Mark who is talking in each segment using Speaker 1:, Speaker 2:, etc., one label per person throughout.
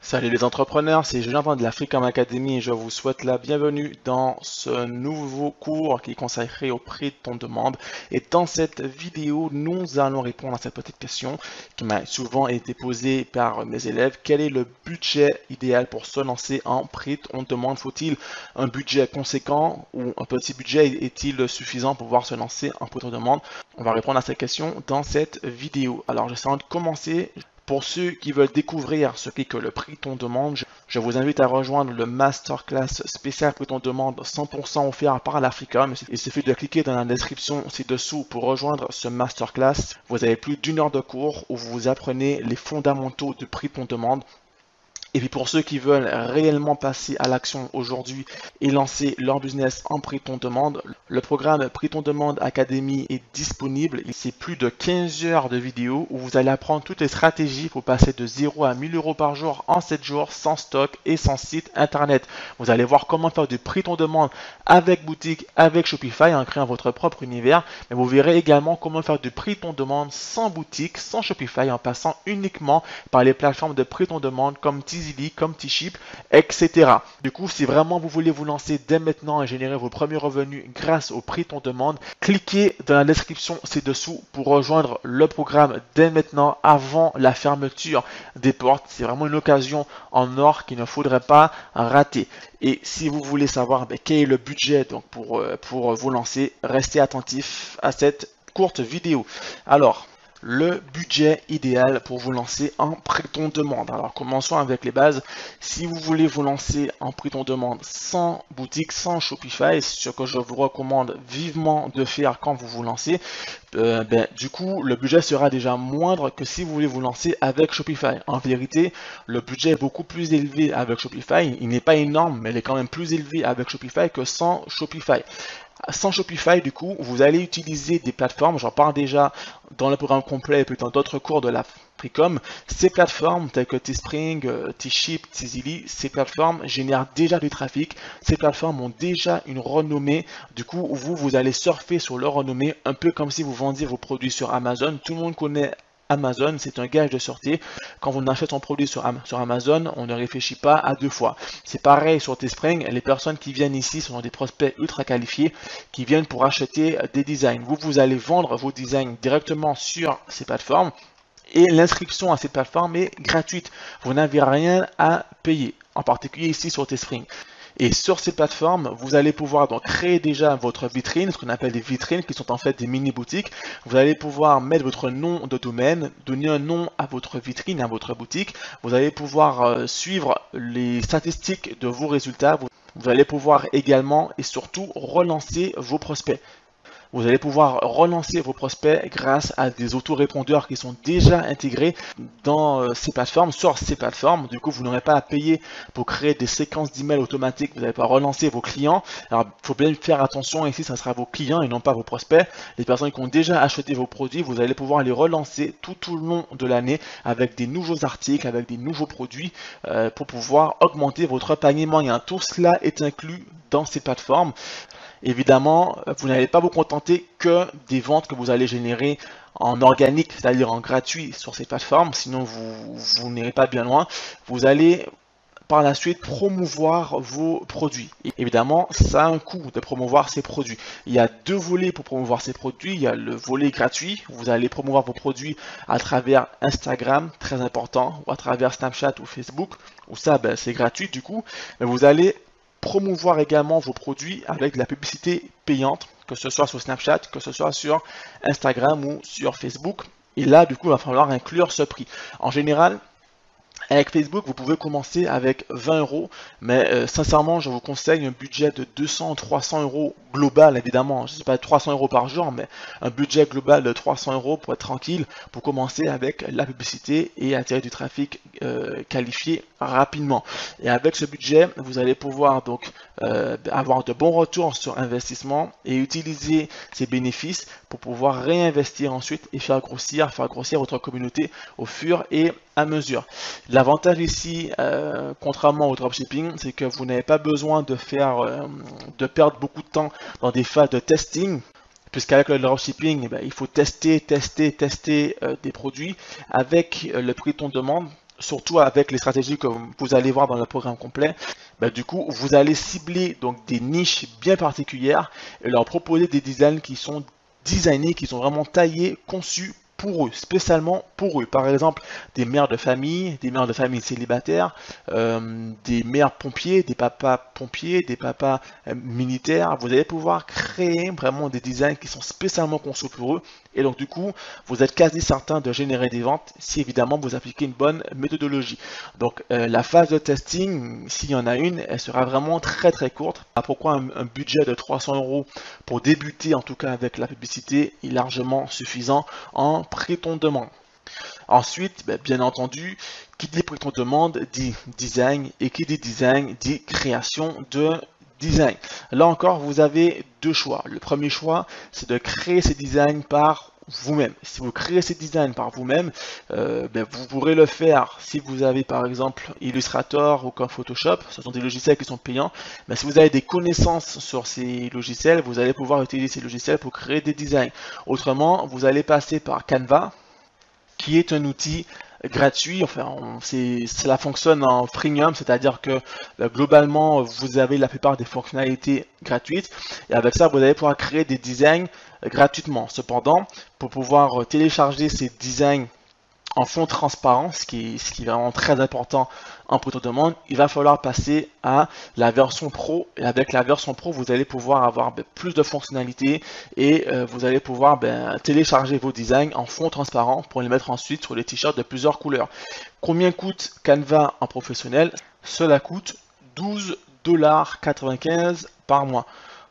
Speaker 1: Salut les entrepreneurs, c'est Jonathan de la Freecom Academy et je vous souhaite la bienvenue dans ce nouveau cours qui est consacré au prix de ton demande. Et dans cette vidéo, nous allons répondre à cette petite question qui m'a souvent été posée par mes élèves. Quel est le budget idéal pour se lancer en prix de ton demande? Faut-il un budget conséquent ou un petit budget est-il suffisant pour pouvoir se lancer en prix de ton demande? On va répondre à cette question dans cette vidéo. Alors, j'essaie de commencer. Pour ceux qui veulent découvrir ce qu'est que le prix ton demande, je vous invite à rejoindre le masterclass spécial prix ton demande 100% offert par la Freecom. Il suffit de cliquer dans la description ci-dessous pour rejoindre ce masterclass. Vous avez plus d'une heure de cours où vous apprenez les fondamentaux du prix ton demande. Et puis pour ceux qui veulent réellement passer à l'action aujourd'hui et lancer leur business en prix ton demande, le programme Prix ton demande Academy est disponible. C'est plus de 15 heures de vidéos où vous allez apprendre toutes les stratégies pour passer de 0 à 1000 euros par jour en 7 jours sans stock et sans site internet. Vous allez voir comment faire du prix ton demande avec boutique, avec Shopify en créant votre propre univers. Mais vous verrez également comment faire du prix ton demande sans boutique, sans Shopify en passant uniquement par les plateformes de prix ton demande comme Tizili, comme Tship, etc. Du coup, si vraiment vous voulez vous lancer dès maintenant et générer vos premiers revenus grâce au prix ton demande, cliquez dans la description ci-dessous pour rejoindre le programme dès maintenant avant la fermeture des portes. C'est vraiment une occasion en or qu'il ne faudrait pas rater. Et si vous voulez savoir quel est le budget donc pour vous lancer, restez attentif à cette courte vidéo. Alors, le budget idéal pour vous lancer en prix ton demande. Alors commençons avec les bases. Si vous voulez vous lancer en prix ton demande sans boutique, sans Shopify, ce que je vous recommande vivement de faire quand vous vous lancez, du coup le budget sera déjà moindre que si vous voulez vous lancer avec Shopify. En vérité, le budget est beaucoup plus élevé avec Shopify. Il n'est pas énorme, mais il est quand même plus élevé avec Shopify que sans Shopify. Sans Shopify, du coup, vous allez utiliser des plateformes, j'en parle déjà dans le programme complet et puis dans d'autres cours de la Freecom. Ces plateformes telles que Teespring, Tship, Tizili, ces plateformes génèrent déjà du trafic. Ces plateformes ont déjà une renommée. Du coup, vous allez surfer sur leur renommée, un peu comme si vous vendiez vos produits sur Amazon. Tout le monde connaît Amazon, c'est un gage de sûreté. Quand on achète son produit sur Amazon, on ne réfléchit pas à deux fois. C'est pareil sur Teespring, les personnes qui viennent ici sont des prospects ultra qualifiés qui viennent pour acheter des designs. Vous allez vendre vos designs directement sur ces plateformes et l'inscription à ces plateformes est gratuite. Vous n'avez rien à payer, en particulier ici sur Teespring. Et sur ces plateformes, vous allez pouvoir donc créer déjà votre vitrine, ce qu'on appelle des vitrines qui sont en fait des mini-boutiques. Vous allez pouvoir mettre votre nom de domaine, donner un nom à votre vitrine, à votre boutique. Vous allez pouvoir suivre les statistiques de vos résultats. Vous allez pouvoir également et surtout relancer vos prospects. Vous allez pouvoir relancer vos prospects grâce à des autorépondeurs qui sont déjà intégrés dans ces plateformes, sur ces plateformes. Du coup, vous n'aurez pas à payer pour créer des séquences d'emails automatiques. Vous n'allez pas relancer vos clients. Alors, il faut bien faire attention ici, ça sera vos clients et non pas vos prospects. Les personnes qui ont déjà acheté vos produits, vous allez pouvoir les relancer tout au long de l'année avec des nouveaux articles, avec des nouveaux produits pour pouvoir augmenter votre panier moyen. Tout cela est inclus dans ces plateformes. Évidemment, vous n'allez pas vous contenter que des ventes que vous allez générer en organique, c'est-à-dire en gratuit sur ces plateformes, sinon vous n'irez pas bien loin. Vous allez par la suite promouvoir vos produits. Et évidemment, ça a un coût de promouvoir ces produits. Il y a deux volets pour promouvoir ces produits. Il y a le volet gratuit, vous allez promouvoir vos produits à travers Instagram, très important, ou à travers Snapchat ou Facebook, où ça, c'est gratuit du coup. Mais vous allez promouvoir également vos produits avec de la publicité payante, que ce soit sur Snapchat, que ce soit sur Instagram ou sur Facebook. Et là, du coup, il va falloir inclure ce prix. En général, avec Facebook, vous pouvez commencer avec 20 euros, mais sincèrement, je vous conseille un budget de 200-300 euros global, évidemment. Je ne sais pas 300 euros par jour, mais un budget global de 300 euros pour être tranquille, pour commencer avec la publicité et attirer du trafic qualifié rapidement. Et avec ce budget, vous allez pouvoir donc avoir de bons retours sur investissement et utiliser ces bénéfices pour pouvoir réinvestir ensuite et faire grossir votre communauté au fur et à mesure. L'avantage ici, contrairement au dropshipping, c'est que vous n'avez pas besoin de perdre beaucoup de temps dans des phases de testing, puisqu'avec le dropshipping, il faut tester des produits. Avec le prix ton demande, surtout avec les stratégies que vous allez voir dans le programme complet, du coup, vous allez cibler donc des niches bien particulières et leur proposer des designs qui sont designés, qui sont vraiment taillés, conçus pour eux, spécialement pour eux. Par exemple, des mères de famille célibataires, des mères pompiers, des papas pompiers, des papas militaires. Vous allez pouvoir créer vraiment des designs qui sont spécialement conçus pour eux. Et donc du coup, vous êtes quasi certain de générer des ventes si évidemment vous appliquez une bonne méthodologie. Donc la phase de testing, s'il y en a une, elle sera vraiment très très courte. Pourquoi un budget de 300 € pour débuter en tout cas avec la publicité est largement suffisant en pré-ton-demande. Ensuite, bien entendu, qui dit pré-ton-demande dit design et qui dit design dit création de design. Là encore, vous avez deux choix. Le premier choix, c'est de créer ces designs par vous-même. Si vous créez ces designs par vous-même, vous pourrez le faire si vous avez par exemple Illustrator ou comme Photoshop. Ce sont des logiciels qui sont payants. Mais si vous avez des connaissances sur ces logiciels, vous allez pouvoir utiliser ces logiciels pour créer des designs. Autrement, vous allez passer par Canva, qui est un outil gratuit. Enfin, cela fonctionne en freemium, c'est-à-dire que globalement, vous avez la plupart des fonctionnalités gratuites. Et avec ça, vous allez pouvoir créer des designs gratuitement. Cependant, pour pouvoir télécharger ces designs en fond transparent, ce qui est vraiment très important en pré-demande, il va falloir passer à la version pro. Et avec la version pro, vous allez pouvoir avoir plus de fonctionnalités et vous allez pouvoir télécharger vos designs en fond transparent pour les mettre ensuite sur les t-shirts de plusieurs couleurs. Combien coûte Canva en professionnel? Cela coûte 12,95 $ par mois.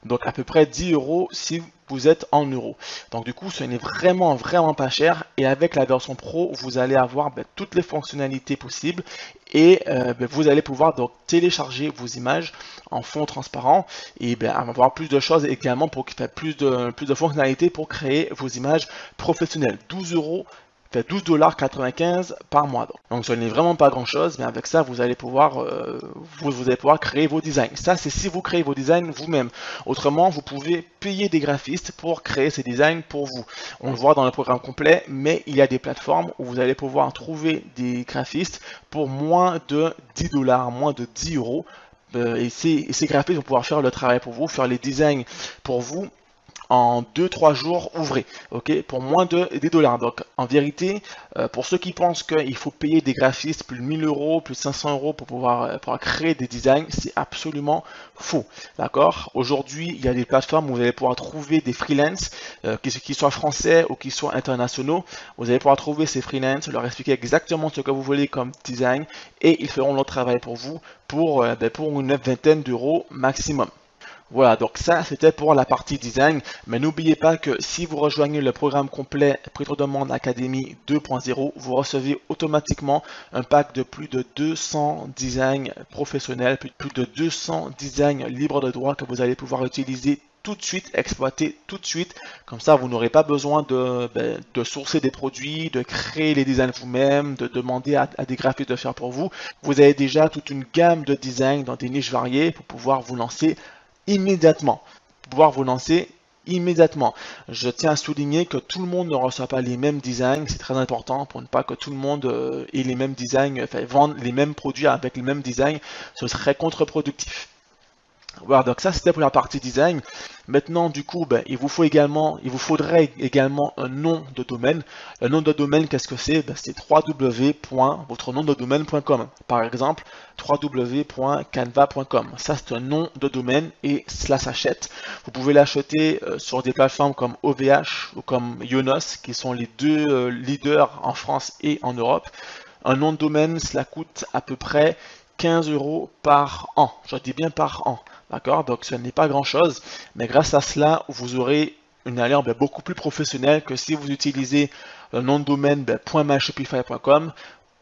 Speaker 1: Donc à peu près 10 € si vous êtes en euros. Donc du coup, ce n'est vraiment pas cher. Et avec la version pro, vous allez avoir toutes les fonctionnalités possibles. Et vous allez pouvoir donc télécharger vos images en fond transparent et avoir plus de choses également pour plus de fonctionnalités pour créer vos images professionnelles. 12 € fait 12,95 $ par mois. Donc ce n'est vraiment pas grand chose, mais avec ça vous allez pouvoir créer vos designs. Ça c'est si vous créez vos designs vous-même. Autrement, vous pouvez payer des graphistes pour créer ces designs pour vous. On le voit dans le programme complet, mais il y a des plateformes où vous allez pouvoir trouver des graphistes pour moins de 10 $, moins de 10 €. Et ces graphistes vont pouvoir faire le travail pour vous, faire les designs pour vous en 2-3 jours ouvrés, ok, pour moins de 10 $. Donc en vérité, pour ceux qui pensent qu'il faut payer des graphistes plus de 1000 €, plus de 500 € pour pouvoir créer des designs, c'est absolument faux, d'accord. Aujourd'hui, il y a des plateformes où vous allez pouvoir trouver des freelances, qui soient français ou qui soient internationaux. Vous allez pouvoir trouver ces freelances, leur expliquer exactement ce que vous voulez comme design et ils feront leur travail pour vous pour une vingtaine d'euros maximum. Voilà, donc ça c'était pour la partie design, mais n'oubliez pas que si vous rejoignez le programme complet Pré-demande Académie 2.0, vous recevez automatiquement un pack de plus de 200 designs professionnels, plus de 200 designs libres de droit que vous allez pouvoir utiliser tout de suite, exploiter tout de suite. Comme ça, vous n'aurez pas besoin de sourcer des produits, de créer les designs vous-même, de demander à des graphistes de faire pour vous. Vous avez déjà toute une gamme de designs dans des niches variées pour pouvoir vous lancer immédiatement. Je tiens à souligner que tout le monde ne reçoit pas les mêmes designs, c'est très important pour ne pas que tout le monde ait les mêmes designs, vende les mêmes produits avec les mêmes designs, ce serait contre-productif. Voilà, donc ça c'était pour la partie design. Maintenant, du coup, il vous faudrait également un nom de domaine. Le nom de domaine, qu'est-ce que c'est? C'est www.votrenomdedomaine.com. Par exemple, www.canva.com. Ça, c'est un nom de domaine et cela s'achète. Vous pouvez l'acheter sur des plateformes comme OVH ou comme Yonos, qui sont les deux leaders en France et en Europe. Un nom de domaine, cela coûte à peu près 15 € par an. Je dis bien par an. D'accord, donc ce n'est pas grand chose, mais grâce à cela, vous aurez une allure beaucoup plus professionnelle que si vous utilisez le nom de domaine .myshopify.com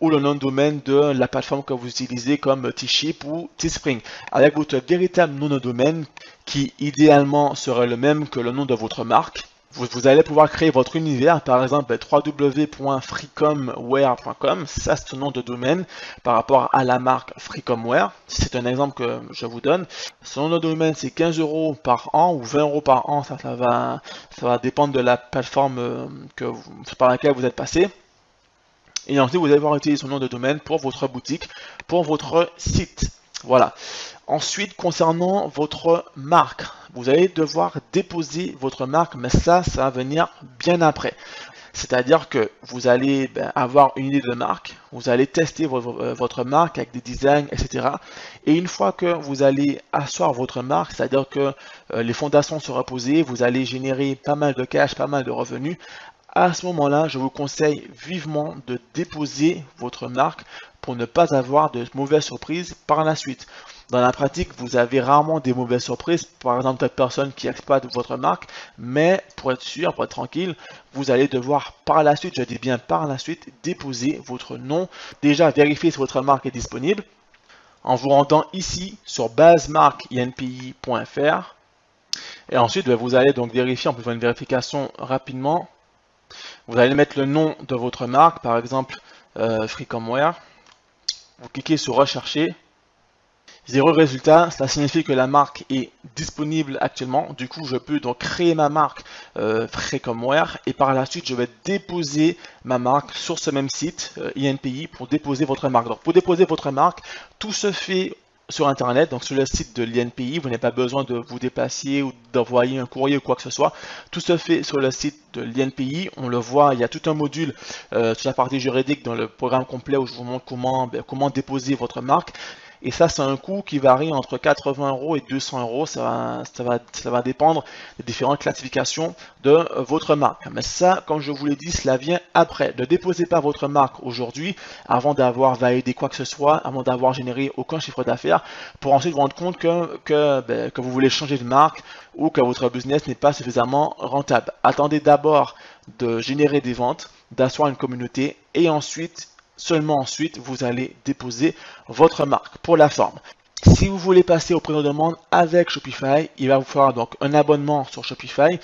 Speaker 1: ou le nom de domaine de la plateforme que vous utilisez comme T-Ship ou Teespring. Avec votre véritable nom de domaine qui idéalement serait le même que le nom de votre marque, vous allez pouvoir créer votre univers, par exemple www.freecomware.com, ça c'est un nom de domaine par rapport à la marque Freecomware. C'est un exemple que je vous donne. Son nom de domaine c'est 15 € par an ou 20 € par an, ça va dépendre de la plateforme par laquelle vous êtes passé. Et ensuite, vous allez pouvoir utiliser son nom de domaine pour votre boutique, pour votre site. Voilà. Ensuite, concernant votre marque, vous allez devoir déposer votre marque, mais ça va venir bien après. C'est-à-dire que vous allez avoir une idée de marque, vous allez tester votre marque avec des designs, etc. Et une fois que vous allez asseoir votre marque, c'est-à-dire que les fondations seront posées, vous allez générer pas mal de cash, pas mal de revenus, à ce moment-là, je vous conseille vivement de déposer votre marque pour ne pas avoir de mauvaises surprises par la suite. Dans la pratique, vous avez rarement des mauvaises surprises, par exemple cette personne qui exploite votre marque, mais pour être sûr, pour être tranquille, vous allez devoir par la suite, je dis bien par la suite, déposer votre nom. Déjà, vérifier si votre marque est disponible en vous rendant ici sur basemarqueinpi.fr. Et ensuite, vous allez donc vérifier, on peut faire une vérification rapidement. Vous allez mettre le nom de votre marque, par exemple Freecomware. Vous cliquez sur rechercher. 0 résultat, cela signifie que la marque est disponible actuellement. Du coup, je peux donc créer ma marque Freecomware et par la suite, je vais déposer ma marque sur ce même site INPI pour déposer votre marque. Donc, pour déposer votre marque, tout se fait sur internet, donc sur le site de l'INPI, vous n'avez pas besoin de vous déplacer ou d'envoyer un courrier ou quoi que ce soit. Tout se fait sur le site de l'INPI. On le voit, il y a tout un module sur la partie juridique dans le programme complet où je vous montre comment déposer votre marque. Et ça, c'est un coût qui varie entre 80 € et 200 €. Ça va dépendre des différentes classifications de votre marque. Mais ça, comme je vous l'ai dit, cela vient après. Ne déposez pas votre marque aujourd'hui avant d'avoir validé quoi que ce soit, avant d'avoir généré aucun chiffre d'affaires, pour ensuite vous rendre compte que vous voulez changer de marque ou que votre business n'est pas suffisamment rentable. Attendez d'abord de générer des ventes, d'asseoir une communauté et ensuite, seulement ensuite, vous allez déposer votre marque pour la forme. Si vous voulez passer au prix de demande avec Shopify, il va vous falloir donc un abonnement sur Shopify.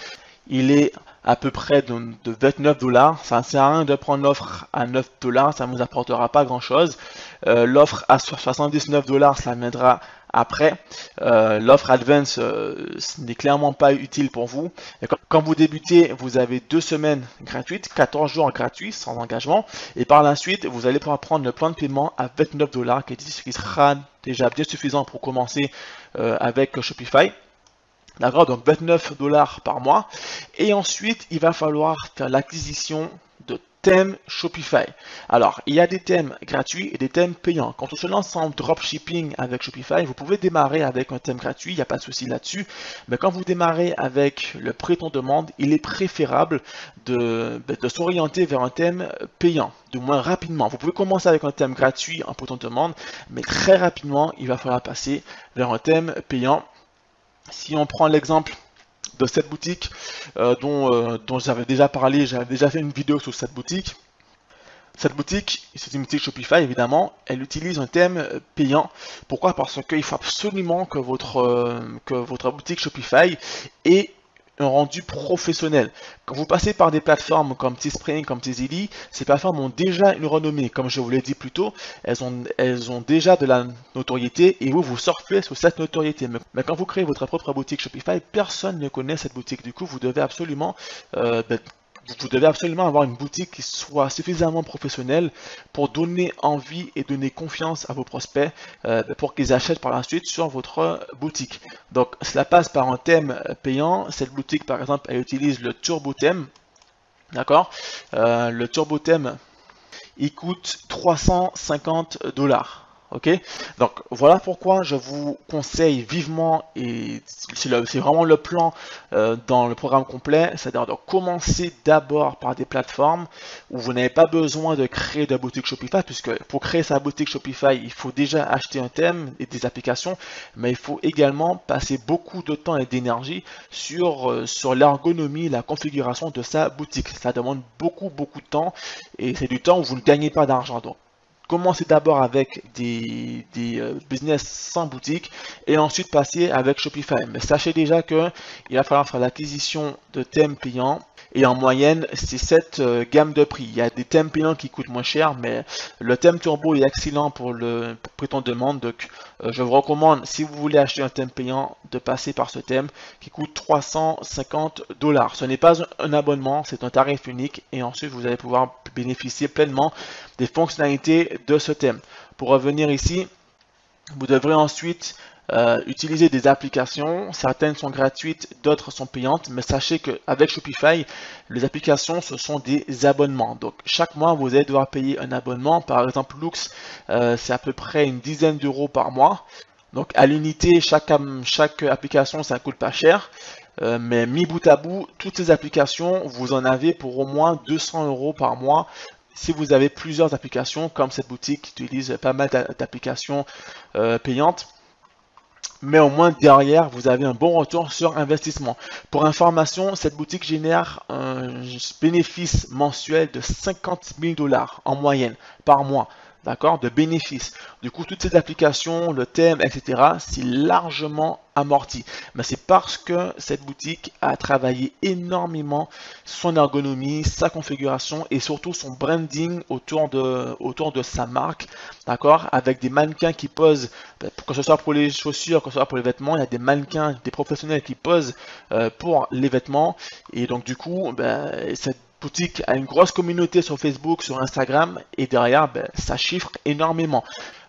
Speaker 1: Il est à peu près de 29 $. Ça ne sert à rien de prendre l'offre à 9 $, ça ne vous apportera pas grand chose. L'offre à 79 $, ça viendra après. L'offre Advance n'est clairement pas utile pour vous. Et quand vous débutez, vous avez 2 semaines gratuites, 14 jours gratuits sans engagement. Et par la suite, vous allez pouvoir prendre le plan de paiement à 29 $, qui sera déjà bien suffisant pour commencer avec Shopify. D'accord, donc 29 $ par mois. Et ensuite, il va falloir faire l'acquisition de thèmes Shopify. Alors, il y a des thèmes gratuits et des thèmes payants. Quand on se lance en dropshipping avec Shopify, vous pouvez démarrer avec un thème gratuit, il n'y a pas de souci là-dessus. Mais quand vous démarrez avec le prix ton demande, il est préférable de s'orienter vers un thème payant, du moins rapidement. Vous pouvez commencer avec un thème gratuit en prix ton demande, mais très rapidement, il va falloir passer vers un thème payant. Si on prend l'exemple de cette boutique dont j'avais déjà parlé, j'avais déjà fait une vidéo sur cette boutique. Cette boutique, c'est une boutique Shopify évidemment, elle utilise un thème payant. Pourquoi? Parce qu'il faut absolument que votre boutique Shopify ait un rendu professionnel. Quand vous passez par des plateformes comme Teespring, comme Teasily, ces plateformes ont déjà une renommée. Comme je vous l'ai dit plus tôt, elles ont déjà de la notoriété et vous surfez sur cette notoriété. Mais quand vous créez votre propre boutique Shopify, personne ne connaît cette boutique. Du coup, vous devez absolument avoir une boutique qui soit suffisamment professionnelle pour donner envie et donner confiance à vos prospects pour qu'ils achètent par la suite sur votre boutique. Donc cela passe par un thème payant. Cette boutique par exemple, elle utilise le Turbo Theme. D'accord, le Turbo Theme, il coûte 350 $. Ok, donc voilà pourquoi je vous conseille vivement, et c'est vraiment le plan dans le programme complet, c'est-à-dire de commencer d'abord par des plateformes où vous n'avez pas besoin de créer de boutique Shopify, puisque pour créer sa boutique Shopify, il faut déjà acheter un thème et des applications, mais il faut également passer beaucoup de temps et d'énergie sur l'ergonomie, la configuration de sa boutique. Ça demande beaucoup de temps et c'est du temps où vous ne gagnez pas d'argent. Donc commencez d'abord avec des business sans boutique et ensuite passer avec Shopify. Mais sachez déjà qu'il va falloir faire l'acquisition de thèmes payants et en moyenne c'est cette gamme de prix. Il y a des thèmes payants qui coûtent moins cher, mais le thème turbo est excellent pour prêt en demande. Donc je vous recommande, si vous voulez acheter un thème payant, de passer par ce thème qui coûte 350 $. Ce n'est pas un abonnement, c'est un tarif unique, et ensuite vous allez pouvoir bénéficier pleinement des fonctionnalités de ce thème. Pour revenir ici, vous devrez ensuite utiliser des applications. Certaines sont gratuites, d'autres sont payantes, mais sachez qu'avec Shopify, les applications, ce sont des abonnements. Donc chaque mois, vous allez devoir payer un abonnement. Par exemple, Lux, c'est à peu près une dizaine d'euros par mois. Donc à l'unité, chaque application, ça coûte pas cher. Mais mis bout à bout, toutes ces applications, vous en avez pour au moins 200 € par mois. Si vous avez plusieurs applications, comme cette boutique qui utilise pas mal d'applications payantes, mais au moins derrière, vous avez un bon retour sur investissement. Pour information, cette boutique génère un bénéfice mensuel de 50 000 $ en moyenne par mois. D'accord, de bénéfices. Du coup, toutes ces applications, le thème, etc., c'est largement amorti. Mais c'est parce que cette boutique a travaillé énormément son ergonomie, sa configuration et surtout son branding autour de sa marque. D'accord, avec des mannequins qui posent, que ce soit pour les chaussures, que ce soit pour les vêtements, il y a des mannequins, des professionnels qui posent pour les vêtements. Et donc, du coup, cette boutique a une grosse communauté sur Facebook, sur Instagram, et derrière, ça chiffre énormément.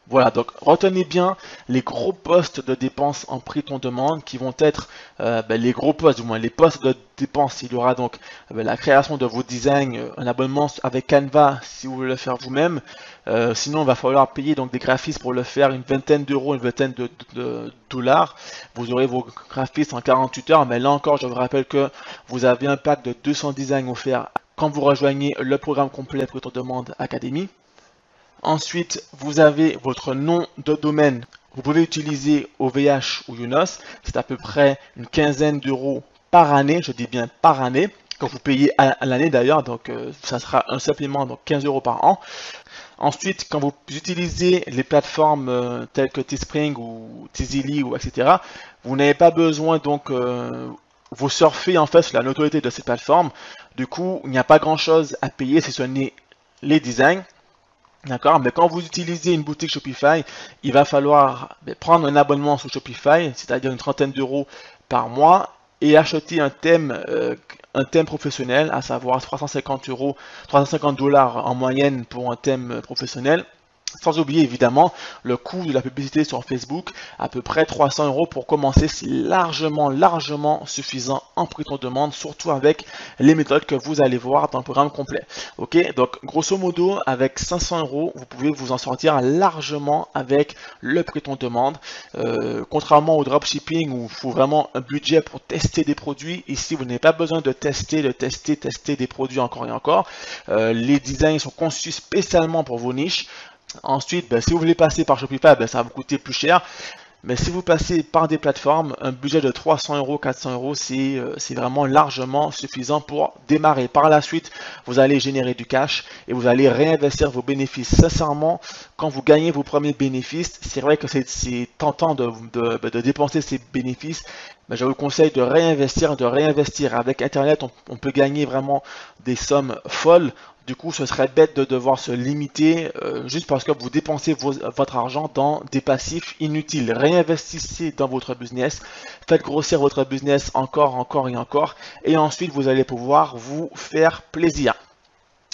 Speaker 1: Voilà, donc retenez bien les gros postes de dépenses en prix ton demande qui vont être les gros postes, du moins les postes de dépenses. Il y aura donc la création de vos designs, un abonnement avec Canva si vous voulez le faire vous-même. Sinon, il va falloir payer donc des graphistes pour le faire, une vingtaine d'euros, une vingtaine de $. Vous aurez vos graphistes en 48 heures, mais là encore, je vous rappelle que vous avez un pack de 200 designs offerts quand vous rejoignez le programme complet Prêt ton demande Academy. Ensuite, vous avez votre nom de domaine. Vous pouvez utiliser OVH ou Younos. C'est à peu près une quinzaine d'euros par année. Je dis bien par année. Quand vous payez à l'année d'ailleurs, donc ça sera un supplément, donc 15 € par an. Ensuite, quand vous utilisez les plateformes telles que Teespring ou Teasily ou etc., vous n'avez pas besoin donc vous surfez en fait sur la notoriété de ces plateformes. Du coup, il n'y a pas grand chose à payer si ce n'est les designs. D'accord, mais quand vous utilisez une boutique Shopify, il va falloir prendre un abonnement sur Shopify, c'est-à-dire une trentaine d'euros par mois, et acheter un thème professionnel, à savoir 350 $ en moyenne pour un thème professionnel. Sans oublier évidemment le coût de la publicité sur Facebook, à peu près 300 € pour commencer, c'est largement suffisant en prix ton demande, surtout avec les méthodes que vous allez voir dans le programme complet. Ok, donc grosso modo avec 500 €, vous pouvez vous en sortir largement avec le prix ton demande. Contrairement au dropshipping où il faut vraiment un budget pour tester des produits, ici vous n'avez pas besoin de tester des produits encore et encore. Les designs sont conçus spécialement pour vos niches. Ensuite, si vous voulez passer par Shopify, ça va vous coûter plus cher. Mais si vous passez par des plateformes, un budget de 300 €, 400 €, c'est vraiment largement suffisant pour démarrer. Par la suite, vous allez générer du cash et vous allez réinvestir vos bénéfices. Sincèrement, quand vous gagnez vos premiers bénéfices, c'est vrai que c'est tentant de dépenser ces bénéfices. Mais je vous conseille de réinvestir. Avec Internet, on peut gagner vraiment des sommes folles. Du coup, ce serait bête de devoir se limiter juste parce que vous dépensez votre argent dans des passifs inutiles. Réinvestissez dans votre business, faites grossir votre business encore et encore, et ensuite vous allez pouvoir vous faire plaisir.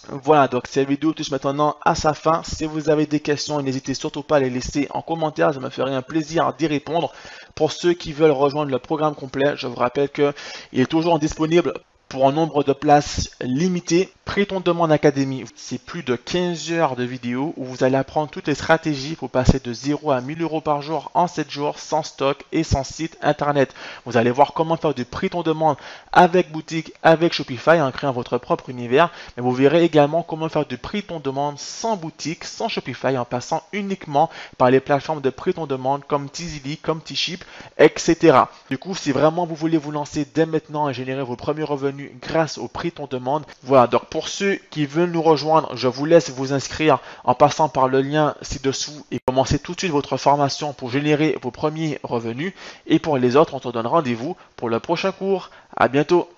Speaker 1: Voilà, donc cette vidéo touche maintenant à sa fin. Si vous avez des questions, n'hésitez surtout pas à les laisser en commentaire, ça me ferait un plaisir d'y répondre. Pour ceux qui veulent rejoindre le programme complet, je vous rappelle qu'il est toujours disponible pour un nombre de places limité. Prêt ton demande Academy, c'est plus de 15 heures de vidéos où vous allez apprendre toutes les stratégies pour passer de 0 à 1000 € par jour en 7 jours sans stock et sans site internet. Vous allez voir comment faire du prêt ton demande avec boutique, avec Shopify en créant votre propre univers. Mais vous verrez également comment faire du prêt ton demande sans boutique, sans Shopify, en passant uniquement par les plateformes de prêt ton demande comme Teasily, comme Teeship, etc. Du coup, si vraiment vous voulez vous lancer dès maintenant et générer vos premiers revenus grâce au prêt ton demande, voilà. Donc pour ceux qui veulent nous rejoindre, je vous laisse vous inscrire en passant par le lien ci-dessous et commencer tout de suite votre formation pour générer vos premiers revenus. Et pour les autres, on se donne rendez-vous pour le prochain cours. À bientôt.